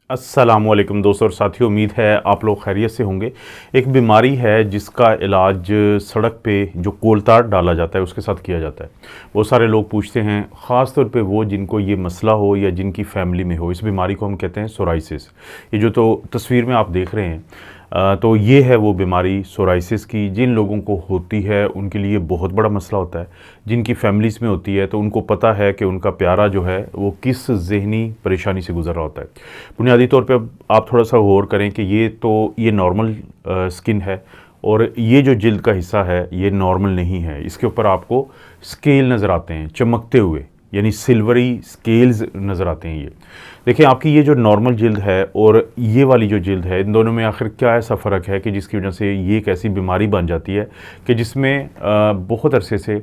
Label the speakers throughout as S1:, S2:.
S1: अस्सलामुअलैकुम दोस्तों और साथियों, उम्मीद है आप लोग खैरियत से होंगे। एक बीमारी है जिसका इलाज सड़क पे जो कोलतार डाला जाता है उसके साथ किया जाता है। वो सारे लोग पूछते हैं, ख़ास तौर पे वो जिनको ये मसला हो या जिनकी फैमिली में हो। इस बीमारी को हम कहते हैं सोराइसिस। ये जो तो तस्वीर में आप देख रहे हैं तो ये है वो बीमारी सोराइसिस की। जिन लोगों को होती है उनके लिए बहुत बड़ा मसला होता है। जिनकी फैमिलीज़ में होती है तो उनको पता है कि उनका प्यारा जो है वो किस ज़हनी परेशानी से गुज़र रहा होता है। बुनियादी तौर पे आप थोड़ा सा गौर करें कि ये नॉर्मल स्किन है और ये जो जिल्द का हिस्सा है ये नॉर्मल नहीं है। इसके ऊपर आपको स्केल नज़र आते हैं चमकते हुए, यानी सिल्वरी स्केल्स नज़र आते हैं। ये देखिए, आपकी ये जो नॉर्मल जिल्द है और ये वाली जो जिल्द है, इन दोनों में आखिर क्या ऐसा फ़र्क है कि जिसकी वजह से ये एक ऐसी बीमारी बन जाती है कि जिसमें बहुत अरसे से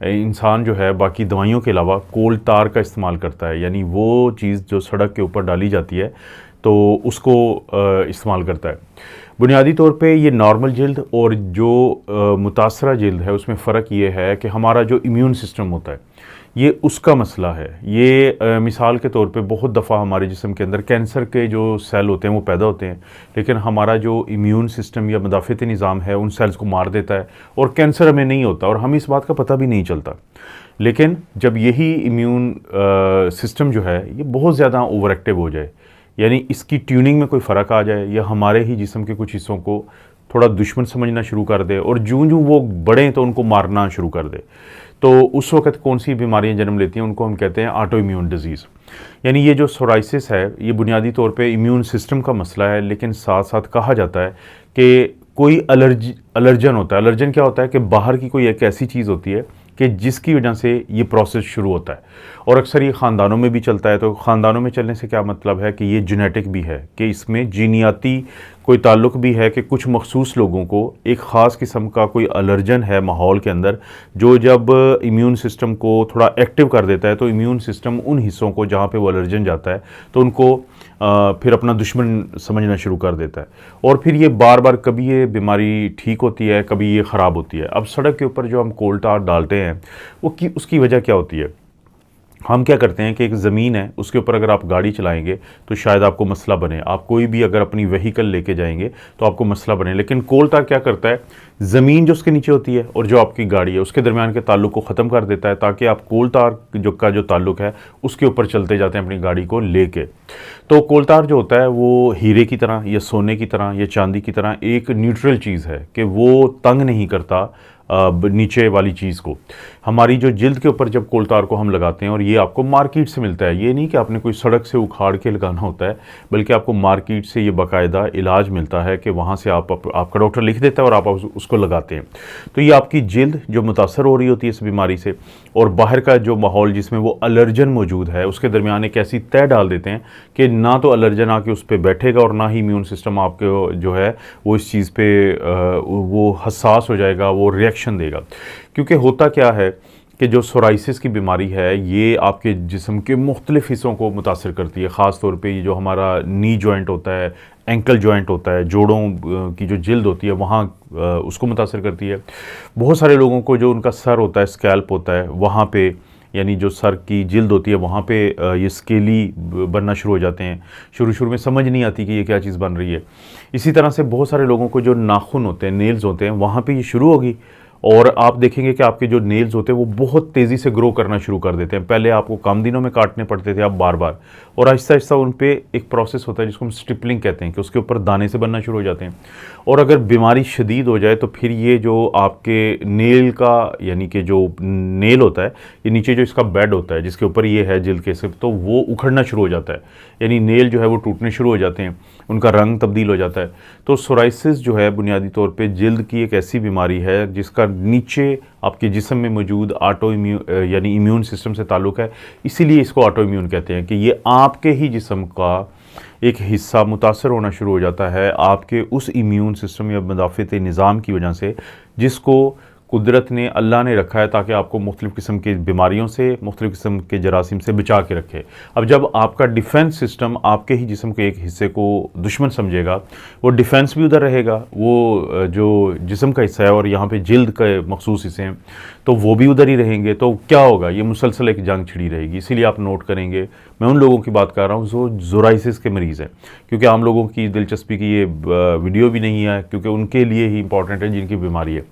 S1: इंसान जो है बाकी दवाइयों के अलावा कोलतार का इस्तेमाल करता है। यानी वो चीज़ जो सड़क के ऊपर डाली जाती है तो उसको इस्तेमाल करता है। बुनियादी तौर पे ये नॉर्मल जिल्द और जो मुतासरा जिल्द है उसमें फ़र्क ये है कि हमारा जो इम्यून सिस्टम होता है ये उसका मसला है। ये मिसाल के तौर पे बहुत दफ़ा हमारे जिस्म के अंदर कैंसर के जो सेल होते हैं वो पैदा होते हैं, लेकिन हमारा जो इम्यून सिस्टम या मुदाफ़ती निज़ाम है उन सेल्स को मार देता है और कैंसर हमें नहीं होता और हमें इस बात का पता भी नहीं चलता। लेकिन जब यही इम्यून सिस्टम जो है ये बहुत ज़्यादा ओवर एक्टिव हो जाए, यानी इसकी ट्यूनिंग में कोई फ़र्क आ जाए या हमारे ही जिस्म के कुछ हिस्सों को थोड़ा दुश्मन समझना शुरू कर दे और जूं जूं वो बढ़ें तो उनको मारना शुरू कर दे, तो उस वक्त कौन सी बीमारियां जन्म लेती हैं उनको हम कहते हैं ऑटो इम्यून डिजीज़। यानी ये जो सोराइसिस है ये बुनियादी तौर पे इम्यून सिस्टम का मसला है, लेकिन साथ साथ कहा जाता है कि कोई अलर्जन होता है। अलर्जन क्या होता है कि बाहर की कोई एक ऐसी चीज़ होती है कि जिसकी वजह से ये प्रोसेस शुरू होता है और अक्सर ये ख़ानदानों में भी चलता है। तो ख़ानदानों में चलने से क्या मतलब है कि ये जेनेटिक भी है, कि इसमें जीनियाती कोई ताल्लुक़ भी है कि कुछ मखसूस लोगों को एक ख़ास किस्म का कोई अलर्जन है माहौल के अंदर, जो जब इम्यून सिस्टम को थोड़ा एक्टिव कर देता है तो इम्यून सिस्टम उन हिस्सों को जहाँ पे वो अलर्जन जाता है तो उनको फिर अपना दुश्मन समझना शुरू कर देता है और फिर ये बार बार कभी ये बीमारी ठीक होती है, कभी ये ख़राब होती है। अब सड़क के ऊपर जो हम कोलतार डालते हैं उसकी वजह क्या होती है? हम क्या करते हैं कि एक ज़मीन है उसके ऊपर अगर आप गाड़ी चलाएंगे तो शायद आपको मसला बने, आप कोई भी अगर अपनी व्हीकल लेके जाएंगे तो आपको मसला बने। लेकिन कोलतार क्या करता है, ज़मीन जो उसके नीचे होती है और जो आपकी गाड़ी है उसके दरमियान के ताल्लुक़ को ख़त्म कर देता है, ताकि आप कोलतार जो ताल्लुक़ है उसके ऊपर चलते जाते हैं अपनी गाड़ी को लेके। तो कोलतार जो होता है वो हीरे की तरह या सोने की तरह या चांदी की तरह एक न्यूट्रल चीज़ है कि वो तंग नहीं करता नीचे वाली चीज़ को। हमारी जो जिल्द के ऊपर जब कोलतार को हम लगाते हैं, और ये आपको मार्केट से मिलता है, ये नहीं कि आपने कोई सड़क से उखाड़ के लगाना होता है, बल्कि आपको मार्केट से ये बाकायदा इलाज मिलता है कि वहाँ से आपका डॉक्टर लिख देता है और आप उसको लगाते हैं। तो ये आपकी जिल्द जो मुतासर हो रही होती है इस बीमारी से और बाहर का जो माहौल जिसमें वो अलर्जन मौजूद है उसके दरमियान एक ऐसी तय डाल देते हैं कि ना तो अलर्जन आके उस पर बैठेगा और ना ही इम्यून सिस्टम आपके जो है वो इस चीज़ पे वो हसास हो जाएगा, वो रिएक्शन देगा। क्योंकि होता क्या है कि जो सोराइसिस की बीमारी है ये आपके जिस्म के मुख्तलिफ़ हिस्सों को मुतासर करती है। ख़ास तौर पे ये जो हमारा नी जॉइंट होता है, एंकल जॉइंट होता है, जोड़ों की जो जिल्द होती है वहाँ उसको मुतासर करती है। बहुत सारे लोगों को जो उनका सर होता है, स्कैल्प होता है, वहाँ पे यानी जो सर की जिल्द होती है वहाँ पे ये स्केली बनना शुरू हो जाते हैं। शुरू में समझ नहीं आती कि ये क्या चीज़ बन रही है। इसी तरह से बहुत सारे लोगों को जो नाखून होते हैं, नेल्स होते हैं, वहाँ पे ये शुरू होगी और आप देखेंगे कि आपके जो नेल्स होते हैं वो बहुत तेज़ी से ग्रो करना शुरू कर देते हैं। पहले आपको कम दिनों में काटने पड़ते थे, अब बार बार, और आहिस्ता आहिस्ता उन पे एक प्रोसेस होता है जिसको हम स्टिपलिंग कहते हैं कि उसके ऊपर दाने से बनना शुरू हो जाते हैं। और अगर बीमारी शदीद हो जाए तो फिर ये जो आपके नेल का यानी कि जो नेल होता है, ये नीचे जो इसका बेड होता है जिसके ऊपर ये है जिल्द के सिर्फ, तो वो उखड़ना शुरू हो जाता है, यानी नेल जो है वो टूटने शुरू हो जाते हैं, उनका रंग तब्दील हो जाता है। तो सोराइसिस जो है बुनियादी तौर पे जिल्द की एक ऐसी बीमारी है जिसका नीचे आपके जिस्म में मौजूद ऑटो इम्यून यानी इम्यून सिस्टम से ताल्लुक़ है, इसीलिए इसको ऑटो इम्यून कहते हैं कि ये आपके ही जिस्म का एक हिस्सा मुतासर होना शुरू हो जाता है आपके उस इम्यून सिस्टम या मुदाफ़ती निज़ाम की वजह से, जिसको कुदरत ने, अल्लाह ने रखा है ताकि आपको मुख्तलिफ़ किस्म की बीमारियों से, मुख्तलिफ़ किस्म के जरासीम से बचा के रखे। अब जब आपका डिफेंस सिस्टम आपके ही जिस्म के एक हिस्से को दुश्मन समझेगा, वो डिफेंस भी उधर रहेगा, वो जो जिस्म का हिस्सा है और यहाँ पे जिल्द के मखसूस हिस्से हैं तो वो भी उधर ही रहेंगे। तो क्या होगा, ये मुसलसल एक जंग छिड़ी रहेगी। इसीलिए आप नोट करेंगे मैं उन लोगों की बात कर रहा हूँ जो ज़ोराइसिस के मरीज़ हैं, क्योंकि आम लोगों की दिलचस्पी की ये वीडियो भी नहीं है, क्योंकि उनके लिए ही इंपॉर्टेंट है जिनकी बीमारी है।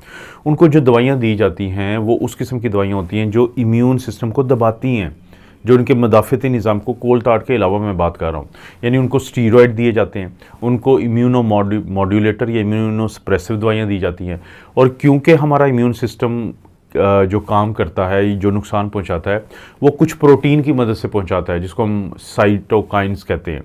S1: उनको जो दवाइयाँ दी जाती हैं वो उस किस्म की दवाइयाँ होती हैं जो इम्यून सिस्टम को दबाती हैं, जो उनके मदाफ़ती निज़ाम को कोल्ड-ताड़ के अलावा मैं बात कर रहा हूँ। यानी उनको स्टीरॉयड दिए जाते हैं, उनको इम्यूनो मॉड्यूलेटर या इम्यूनो सप्रेसिव दवाइयाँ दी जाती हैं। और क्योंकि हमारा इम्यून सिस्टम जो काम करता है, जो नुकसान पहुँचाता है, वो कुछ प्रोटीन की मदद से पहुँचाता है जिसको हम साइटोकाइन्स कहते हैं।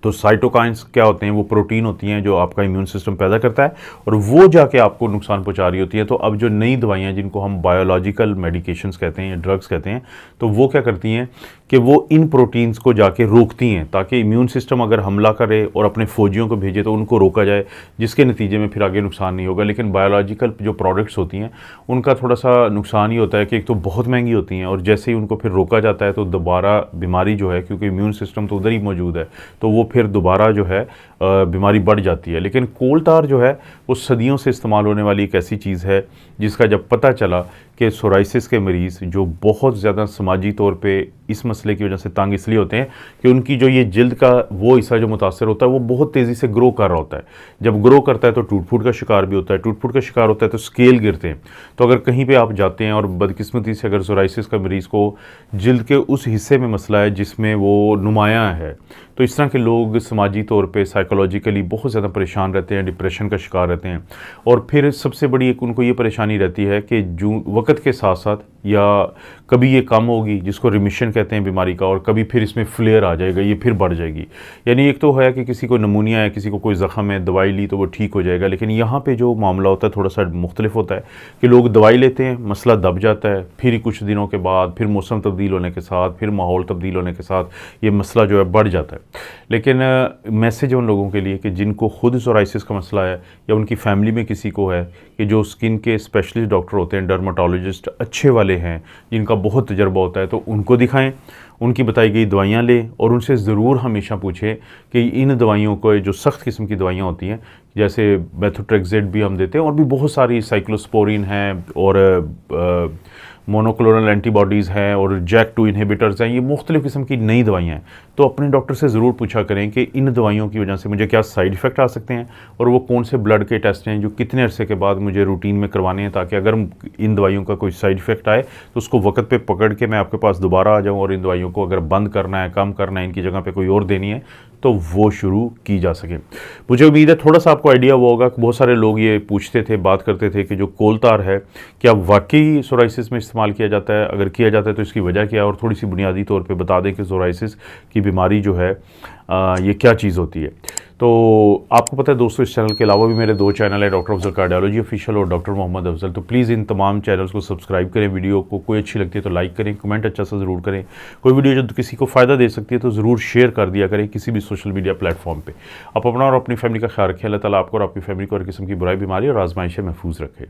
S1: तो साइटोकाइन्स क्या होते हैं? वो प्रोटीन होती हैं जो आपका इम्यून सिस्टम पैदा करता है और वो जाके आपको नुकसान पहुंचा रही होती है। तो अब जो नई दवाइयाँ जिनको हम बायोलॉजिकल मेडिकेशंस कहते हैं या ड्रग्स कहते हैं, तो वो क्या करती हैं कि वो इन प्रोटीन्स को जाके रोकती हैं ताकि इम्यून सिस्टम अगर हमला करे और अपने फौजियों को भेजे तो उनको रोका जाए, जिसके नतीजे में फिर आगे नुकसान नहीं होगा। लेकिन बायोलॉजिकल जो प्रोडक्ट्स होती हैं उनका थोड़ा सा नुकसान ही होता है कि एक तो बहुत महंगी होती हैं और जैसे ही उनको फिर रोका जाता है तो दोबारा बीमारी जो है, क्योंकि इम्यून सिस्टम तो उधर ही मौजूद है, तो वो फिर दोबारा जो है बीमारी बढ़ जाती है। लेकिन कोल्ड-तार जो है वो सदियों से इस्तेमाल होने वाली एक ऐसी चीज़ है जिसका जब पता चला कि सोराइसिस के मरीज़ जो बहुत ज़्यादा समाजी तौर पे इस मसले की वजह से तंग इसलिए होते हैं कि उनकी जो ये जिल्द का वो हिस्सा जो मुतासर होता है वो बहुत तेज़ी से ग्रो कर रहा होता है। जब ग्रो करता है तो टूट-फूट का शिकार भी होता है, टूट-फूट का शिकार होता है तो स्केल गिरते हैं। तो अगर कहीं पे आप जाते हैं और बदकिस्मती से अगर सोराइसिस का मरीज़ को जिल्द के उस हिस्से में मसला है जिसमें वो नुमायाँ है, तो इस तरह के लोग समाजी तौर पे साइकोलॉजिकली बहुत ज़्यादा परेशान रहते हैं, डिप्रेशन का शिकार रहते हैं। और फिर सबसे बड़ी एक उनको ये परेशानी रहती है कि जो वक्त के साथ साथ या कभी ये कम होगी जिसको रिमिशन कहते हैं बीमारी का, और कभी फिर इसमें फ्लेयर आ जाएगा, ये फिर बढ़ जाएगी। यानी एक तो है कि किसी को नमूनिया है, किसी को कोई ज़ख़म है, दवाई ली तो वो ठीक हो जाएगा। लेकिन यहाँ पे जो मामला होता है थोड़ा सा मुख्तलिफ होता है कि लोग दवाई लेते हैं, मसला दब जाता है, फिर कुछ दिनों के बाद फिर मौसम तब्दील होने के साथ, फिर माहौल तब्दील होने के साथ ये मसला जो है बढ़ जाता है। लेकिन मैसेज उन लोगों के लिए कि जिनको खुद सोराइसिस का मसला है या उनकी फैमिली में किसी को है, कि जो स्किन के स्पेशलिस्ट डॉक्टर होते हैं, डर्माटोलॉजिस्ट अच्छे वाले हैं जिनका बहुत तजर्बा होता है, तो उनको दिखाएं, उनकी बताई गई दवाइयाँ लें और उनसे ज़रूर हमेशा पूछें कि इन दवाइयों को, जो सख्त किस्म की दवाइयाँ होती हैं जैसे मेथोट्रेक्सेट भी हम देते हैं और भी बहुत सारी साइक्लोस्पोरिन हैं और मोनोक्लोनल एंटीबॉडीज़ हैं और JAK2 इनहिबिटर्स हैं, ये मुख्तलिफ़ किस्म की नई दवाइयाँ हैं। तो अपने डॉक्टर से ज़रूर पूछा करें कि इन दवाइयों की वजह से मुझे क्या साइड इफ़ेक्ट आ सकते हैं और वो कौन से ब्लड के टेस्ट हैं जो कितने अरसे के बाद मुझे रूटीन में करवाने हैं, ताकि अगर इन दवाइयों का कोई साइड इफ़ेक्ट आए तो उसको वक्त पे पकड़ के मैं आपके पास दोबारा आ जाऊँ और इन दवाइयों को अगर बंद करना है, कम करना है, इनकी जगह पे कोई और देनी है तो वो शुरू की जा सके। मुझे उम्मीद है थोड़ा सा आपको आइडिया हुआ होगा कि बहुत सारे लोग ये पूछते थे, बात करते थे कि जो कोल्ड-तार है क्या वाकई सोराइसिस में इस्तेमाल किया जाता है, अगर किया जाता है तो इसकी वजह क्या है, और थोड़ी सी बुनियादी तौर पे बता दें कि सोराइसिस की बीमारी जो है ये क्या चीज़ होती है। तो आपको पता है दोस्तों, इस चैनल के अलावा भी मेरे 2 चैनल है, डॉक्टर अफजल कार्डियोलॉजी ऑफिशियल और डॉक्टर मोहम्मद अफजल। तो प्लीज़ इन तमाम चैनल्स को सब्सक्राइब करें। वीडियो को कोई अच्छी लगती है तो लाइक करें, कमेंट अच्छा सा ज़रूर करें। कोई वीडियो जो किसी को फ़ायदा दे सकती है तो ज़रूर शेयर कर दिया करें किसी भी सोशल मीडिया प्लेटफॉर्म पर। आप अपना और अपनी फैमिली का ख्याल रखें। अल्लाह ताला आपको और आपकी फैमिली को हर किस्म की बुराई, बीमारी और आजमाइश से महफूज रखे।